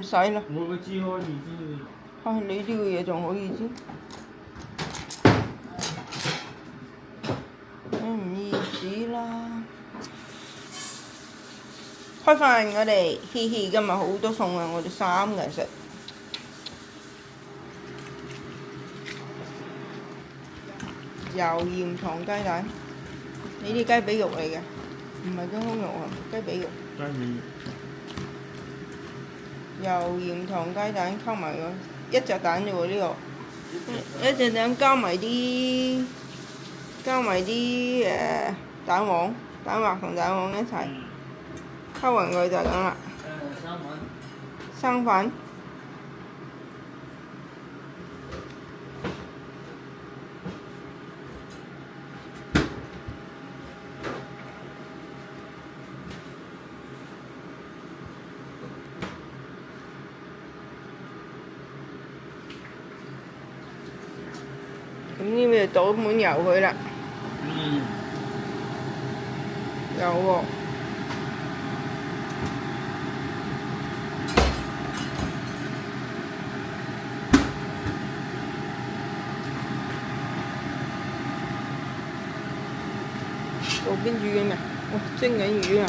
唔使啦。我個知開意知。你呢個嘢仲可以知？唔意思啦。開飯我哋，嘻嘻，今日好多餸啊！我哋3個人食。油鹽糖雞蛋，呢啲雞髀肉嚟嘅，唔係雞胸肉啊，雞髀肉。雞髀肉。油鹽糖雞蛋溝埋個一隻蛋啫喎呢個，一隻蛋加埋啲蛋黃同蛋黃一齊溝勻佢就係咁啦。生粉。咁呢邊就倒滿油佢啦。有喎。嗰邊煮緊咩？哇！蒸緊魚啊！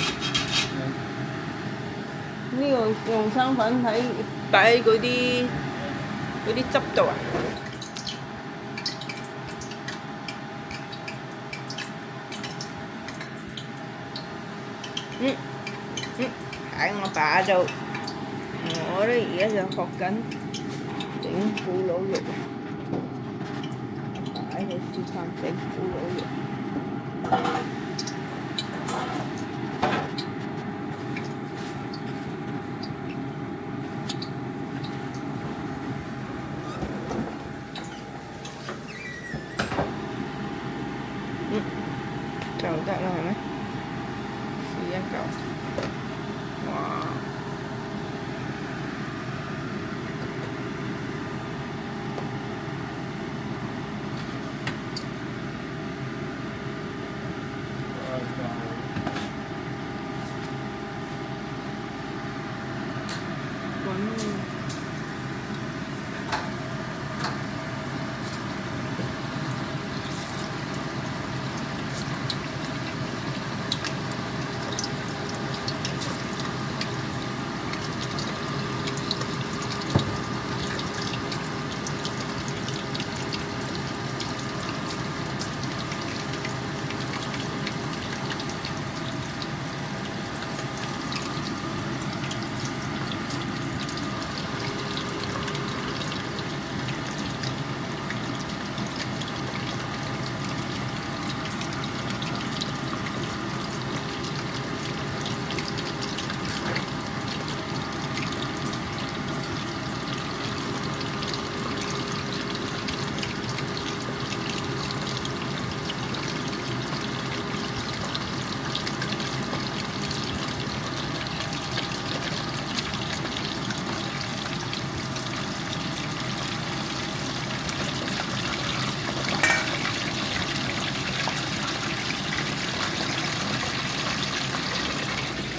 呢個用生粉擺喺嗰啲汁度啊！喺我爸度，我咧而家就學緊整咕嚕肉，擺喺試餐整咕嚕肉。就得啦，係咪？試一嚿，哇！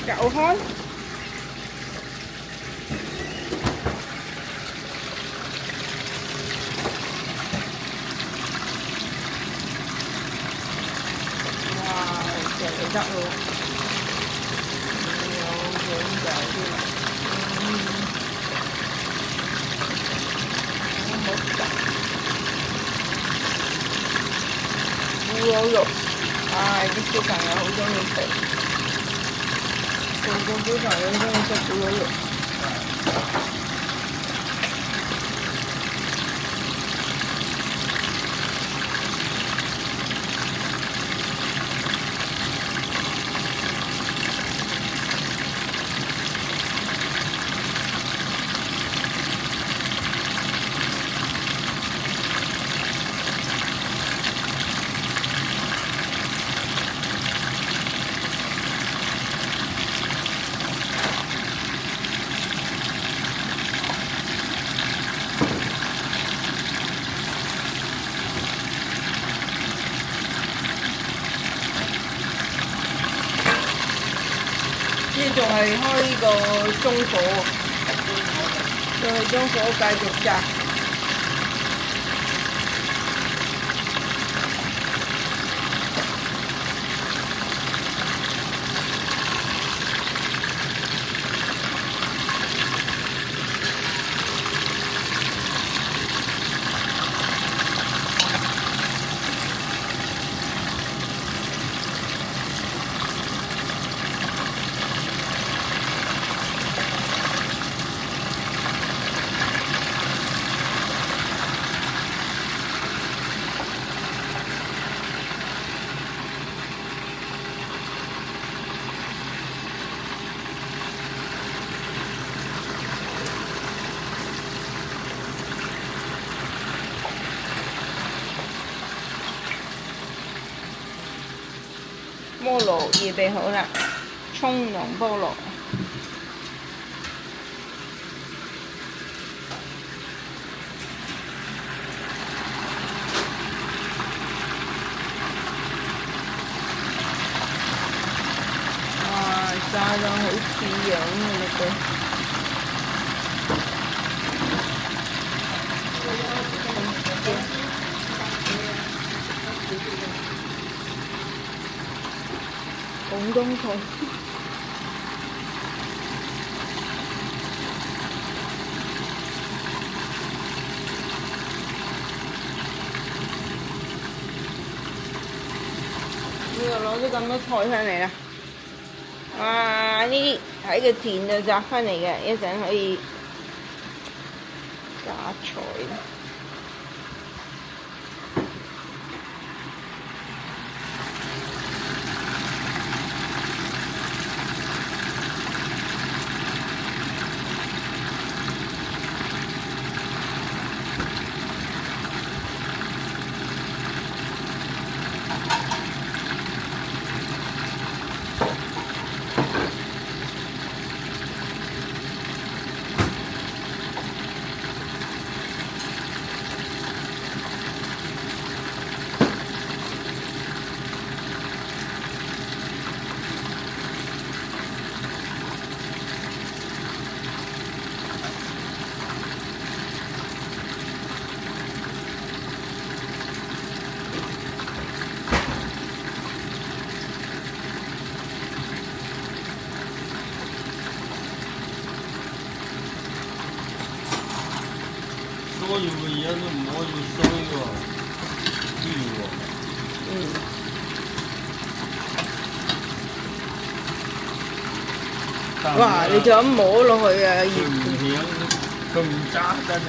攪開。哇！成日得喎，有兩嚿添。好食。咕嚕肉，啲小朋友好中意食。個小朋友中意食咕嚕肉。呢仲係開個中火喎。用中火繼續炸。菠蘿預備好啦，葱同菠蘿。哇！炸到好似樣嘅嘞廣東菜。呢度攞咗咁多菜翻嚟啦！哇！呢啲喺個田度摘翻嚟嘅，一陣可以榨菜。所有嘅嘢都唔可以衰喎，哇！你就咁摸落去啊，佢唔響，佢唔揸得嘅。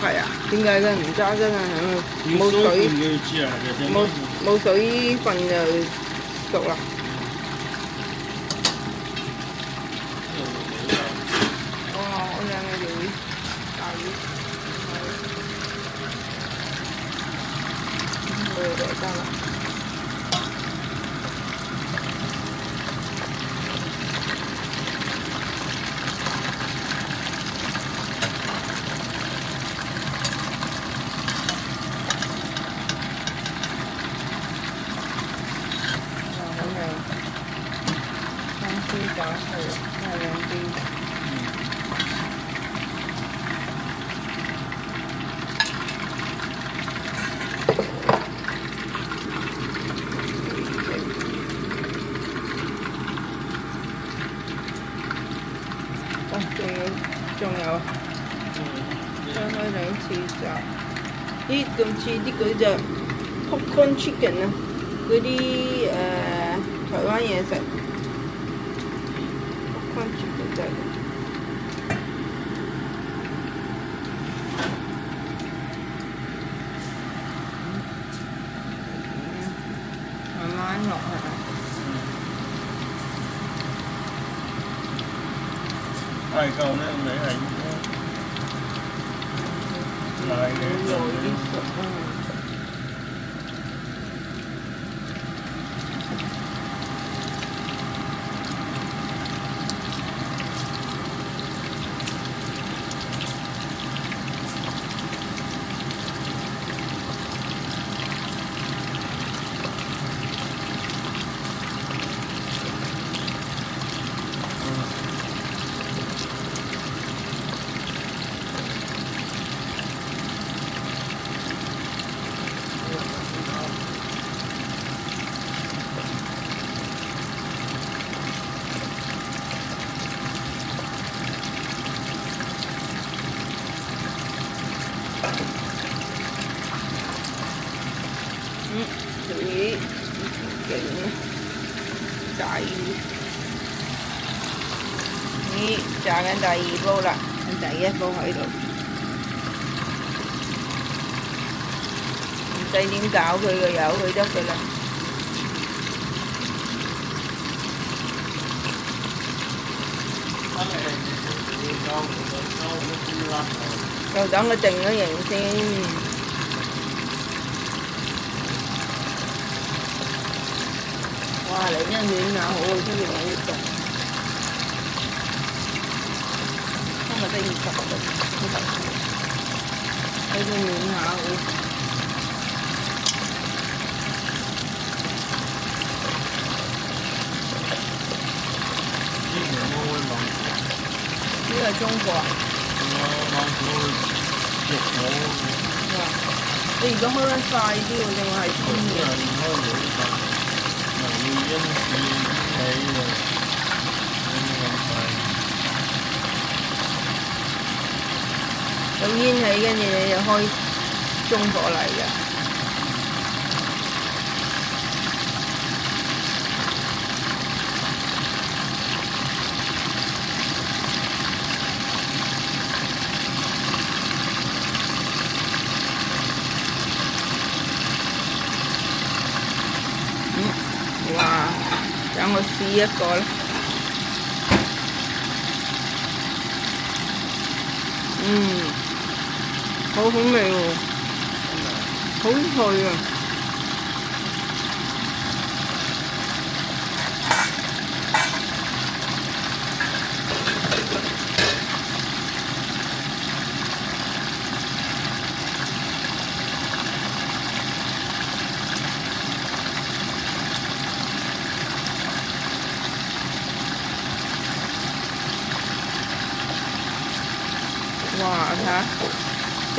係啊，點解佢唔揸真啊？冇水，冇水分就熟啦。哇！好靚嘅條魚，大魚，就得啦。炸菜加兩啲。仲有，再開兩次炸。咦，咁似啲嗰隻 popcorn chicken 啊，嗰啲台灣嘢食。popcorn chicken 真係。慢慢落係咪？太夠咧，你係耐嘅就勁啊！炸魚，咦，炸緊第二煲啦，第一煲喺度，唔使點搞佢嘅，由佢得嘅啦。又等佢定咗型先。哇！嚟緊暖下好啊，出邊有啲凍。今日得20度，喺度暖下好。之前我會望住。呢個係中國啊？我望住肉好。你如果開得快啲喎，定係穿嘅？開唔到快。要因此起嘅，有煙起，跟住你就開中火嚟嘅。哇！等我試一個啦。好好味喎，好脆啊！哇！睇下，正。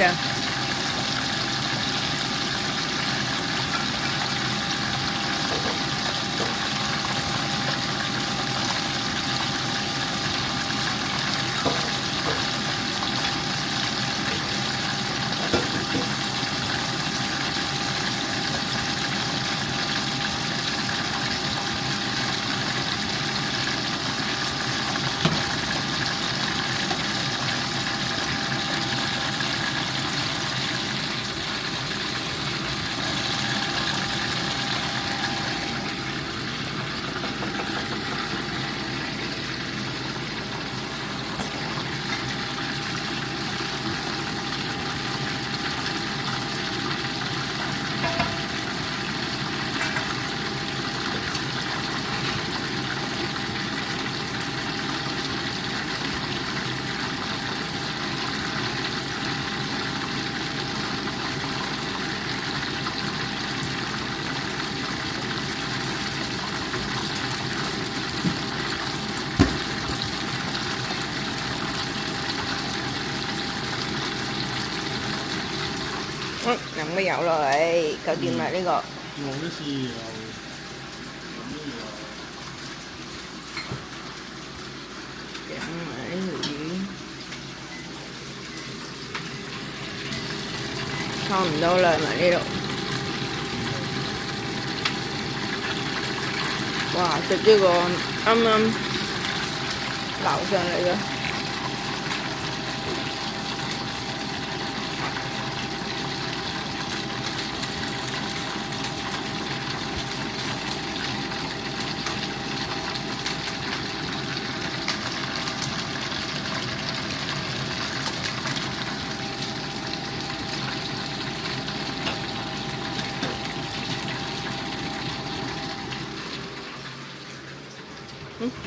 淋個油落嚟，夠掂啦呢個。用啲豉油，整埋呢條魚，差唔多啦，埋呢度。哇！食呢個啱啱撈上嚟嘅。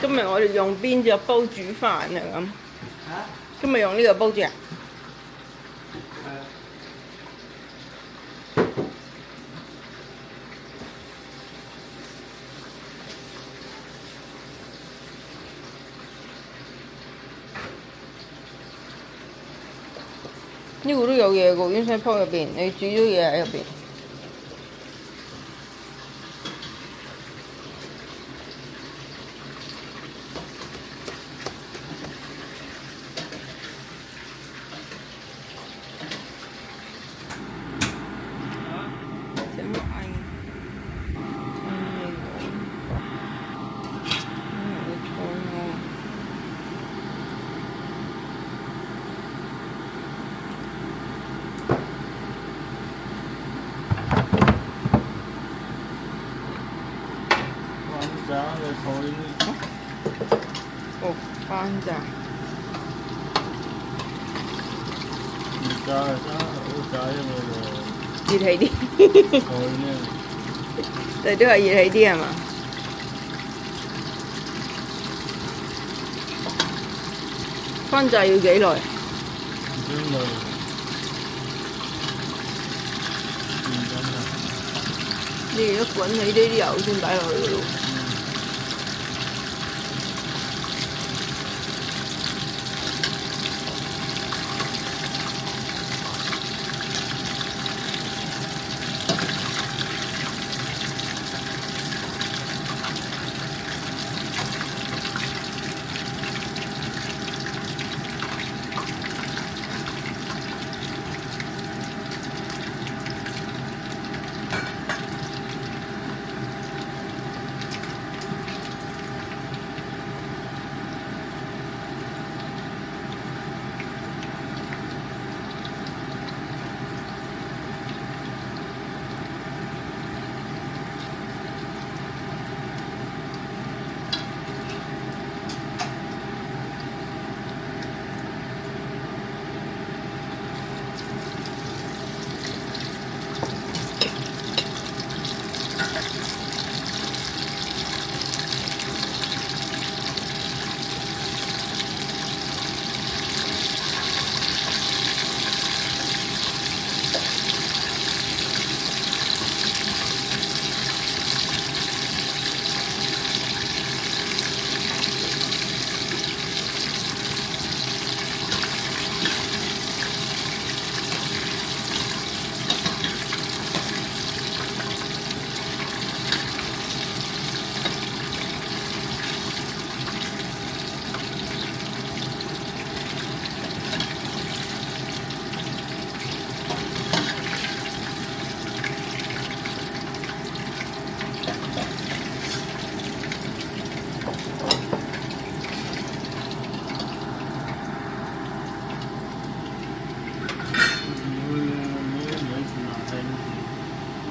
今日我哋用邊隻煲煮飯啊咁？今日用呢個煲住啊？呢個都有嘢㗎，芫茜泡入邊，你煮咗嘢喺入邊。咋？而家好炸因為熱氣啲，我呢但係都係熱氣啲係嘛？翻炸要幾耐？真係唔緊啊！你而家滾起呢啲油先擺落去嘅咯。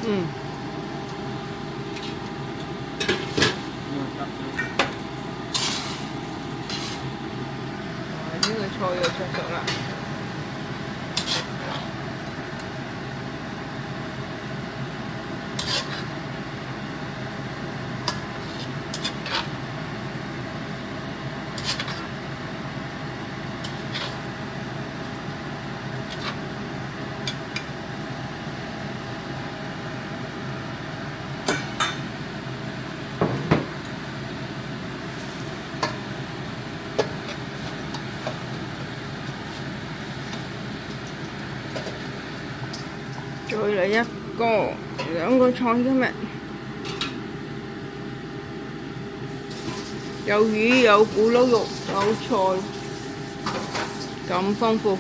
嗯。呢個菜又着熟啦。再嚟一個兩個菜今日，有魚有咕嚕肉有菜，咁豐富。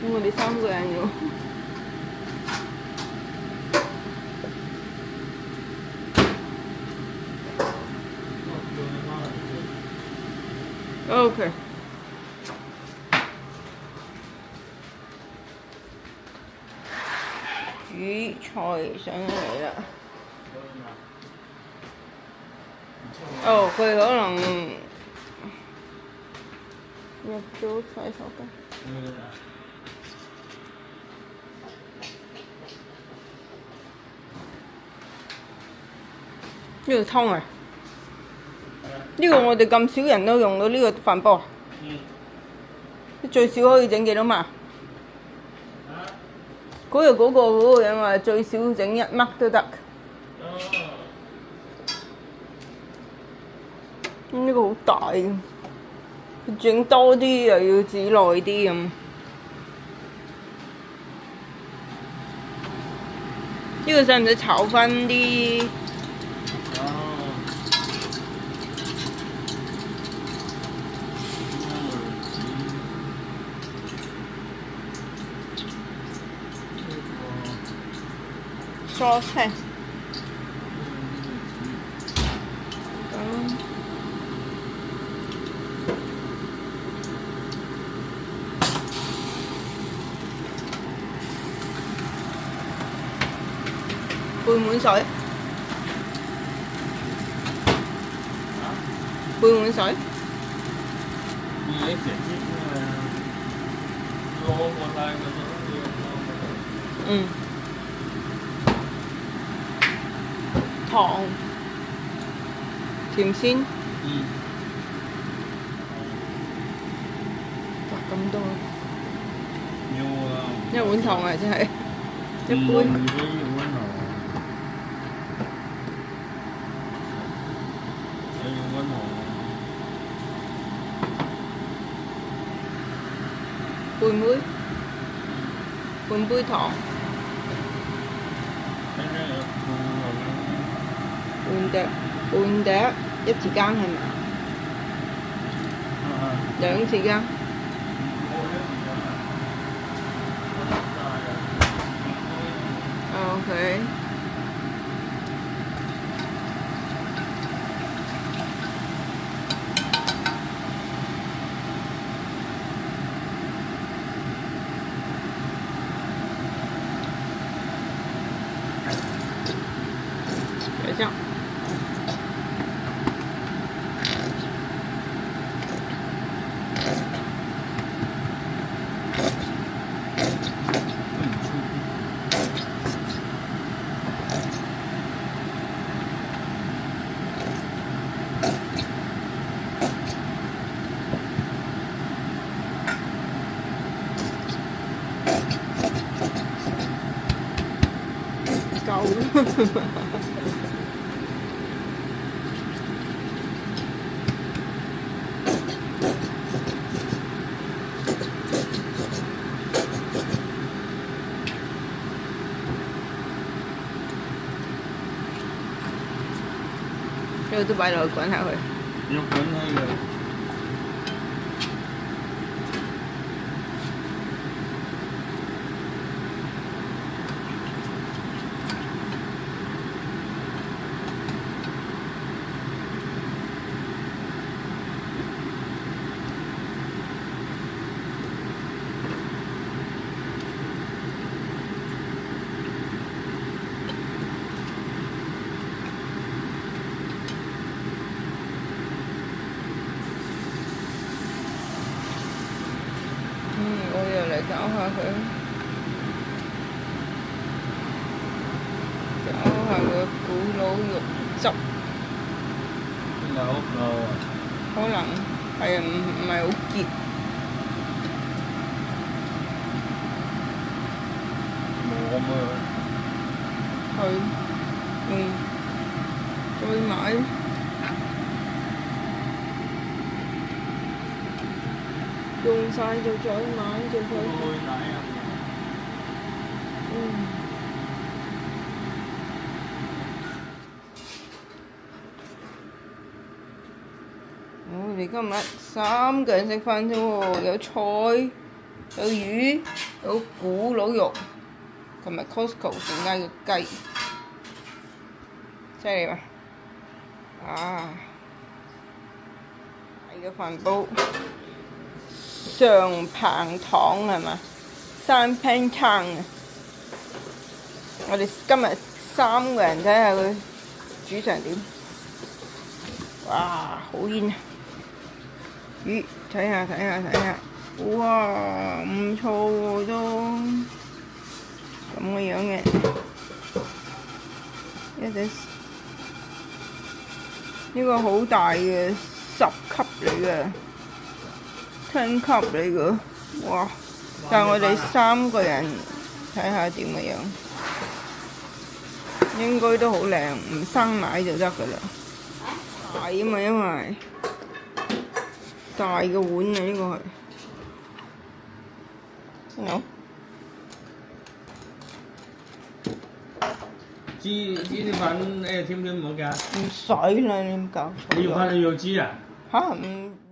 咁我哋3個人喎。OK。魚菜上嚟啦。哦，佢可能入咗洗手間。呢個湯啊！呢個我哋咁少人都用到呢個飯煲。最少可以整幾多碼？嗰個人話最少整1粒都得。呢個好大，整多啲又要煮耐啲咁。呢個使唔使炒返啲？蔬菜。半碗水。半碗水。2X 支啊，攞過晒嗰種嘢。嗯。糖，甜先。哇！咁多。要啊！一碗糖啊，真係一杯。唔可以一碗糖，要一碗糖。半杯，半杯糖。跟住有醋半隻，半隻一匙羹係咪？兩匙羹。OK。别酱。夠啦。呢個都擺落去滾下佢。要滾開佢。我又嚟搞下佢，搞下個咕嚕肉汁。邊個好夠啊？可能係啊，唔係好結。冇咁啊！係，再買。用晒就再買就再。我哋今日3個人食飯啫喎，有菜，有魚，有咕嚕肉，同埋 Costco 剩低嘅雞，犀利嘛？啊！大嘅飯煲。上棒糖係嘛？3 pan 湯啊！我哋今日3個人睇下佢煮成點。哇！好煙啊！咦？睇下，哇！唔錯喎都咁嘅樣嘅，呢個好大嘅10級嚟嘅。10級嚟嘅，哇！但係我哋3個人睇下點嘅樣，應該都好靚，唔生買就得㗎啦。大啊嘛，因為大嘅碗啊，呢個係。有。啲粉甜唔甜唔好㗎？唔使啦，你咁搞錯。你要翻你要知啊？嚇唔〜